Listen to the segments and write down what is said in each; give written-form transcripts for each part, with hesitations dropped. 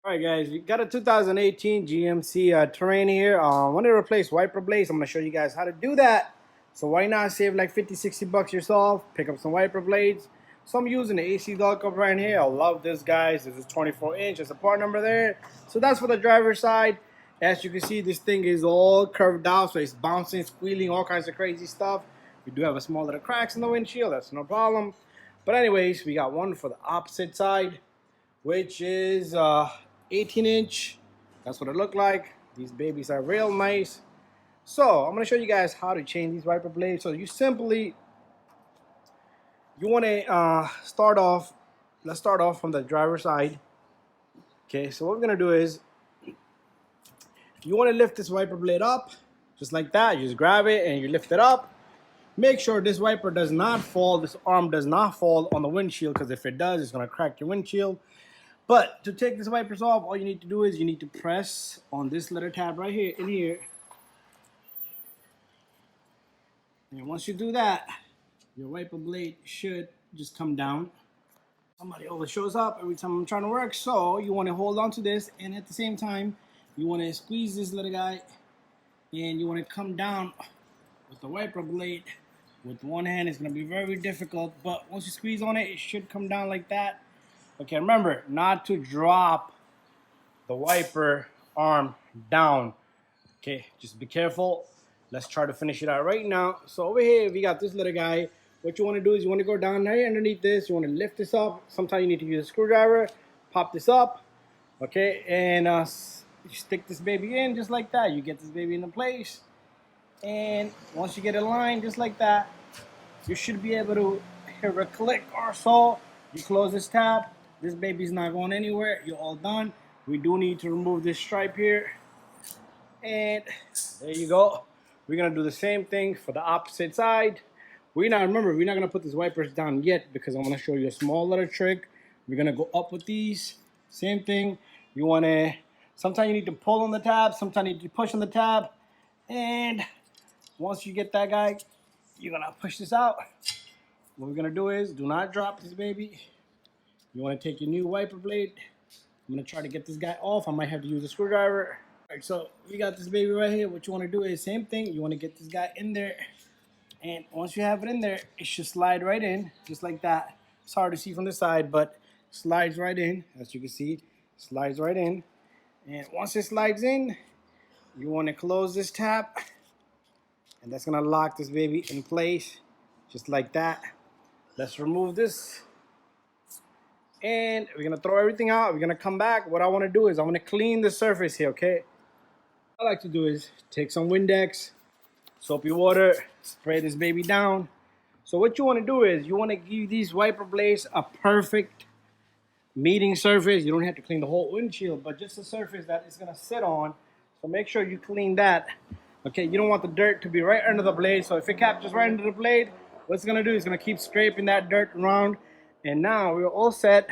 Alright guys, we got a 2018 GMC Terrain here. I want to replace wiper blades. I'm going to show you guys how to do that. So why not save like 50-60 bucks yourself, pick up some wiper blades. So I'm using the AC dog cup right here. I love this, guys. This is 24-inch. There's a part number there. So that's for the driver's side. As you can see, this thing is all curved out, so it's bouncing, squealing, all kinds of crazy stuff. We do have a small little cracks in the windshield. That's no problem. But anyways, we got one for the opposite side, which is 18-inch. That's what it looked like. These babies are real nice. So I'm going to show you guys how to change these wiper blades. So you want to start off. Let's start off from the driver's side. Okay, so what we're going to do is you want to lift this wiper blade up just like that. You just grab it and you lift it up. Make sure this wiper does not fall, this arm does not fall on the windshield, because if it does, it's going to crack your windshield. But to take this wipers off, all you need to do is you need to press on this little tab right here, in here. And once you do that, your wiper blade should just come down. Somebody always shows up every time I'm trying to work, so you want to hold on to this, and at the same time, you want to squeeze this little guy, and you want to come down with the wiper blade. With one hand, it's going to be very difficult, but once you squeeze on it, it should come down like that. Okay, remember not to drop the wiper arm down. Okay, just be careful. Let's try to finish it out right now. So over here, we got this little guy. What you want to do is you want to go down right underneath this. You want to lift this up. Sometimes you need to use a screwdriver. Pop this up. Okay, and you stick this baby in just like that. You get this baby into place. And once you get it aligned just like that, you should be able to hear a click or so. You close this tab. This baby's not going anywhere. You're all done. We do need to remove this stripe here. And there you go. We're going to do the same thing for the opposite side. Remember, we're not going to put these wipers down yet, because I'm going to show you a small little trick. We're going to go up with these. Same thing. You want to, sometimes you need to pull on the tab. Sometimes you need to push on the tab. And once you get that guy, you're going to push this out. What we're going to do is, do not drop this baby. You want to take your new wiper blade. I'm going to try to get this guy off. I might have to use a screwdriver. All right, so we got this baby right here. What you want to do is same thing. You want to get this guy in there. And once you have it in there, it should slide right in, just like that. It's hard to see from the side, but slides right in. As you can see, slides right in. And once it slides in, you want to close this tab. And that's going to lock this baby in place, just like that. Let's remove this. And we're going to throw everything out. We're going to come back. What I want to do is I want to clean the surface here, okay? What I like to do is take some Windex, soapy water, spray this baby down. So what you want to do is you want to give these wiper blades a perfect meeting surface. You don't have to clean the whole windshield, but just the surface that it's going to sit on. So make sure you clean that. Okay, you don't want the dirt to be right under the blade. So if it captures right under the blade, what it's going to do is going to keep scraping that dirt around. And now we're all set.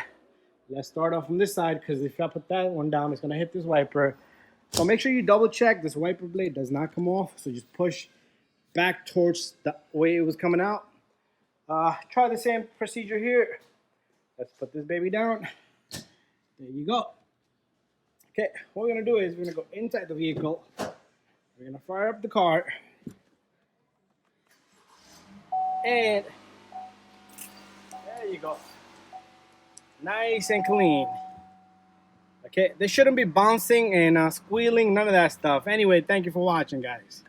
Let's start off from this side, because if I put that one down, it's going to hit this wiper. So make sure you double check this wiper blade does not come off. So just push back towards the way it was coming out. Try the same procedure here. Let's put this baby down. There you go. Okay, what we're going to do is we're going to go inside the vehicle. We're going to fire up the car. And there you go. Nice and clean. Okay, they shouldn't be bouncing and squealing, none of that stuff. Anyway, thank you for watching, guys.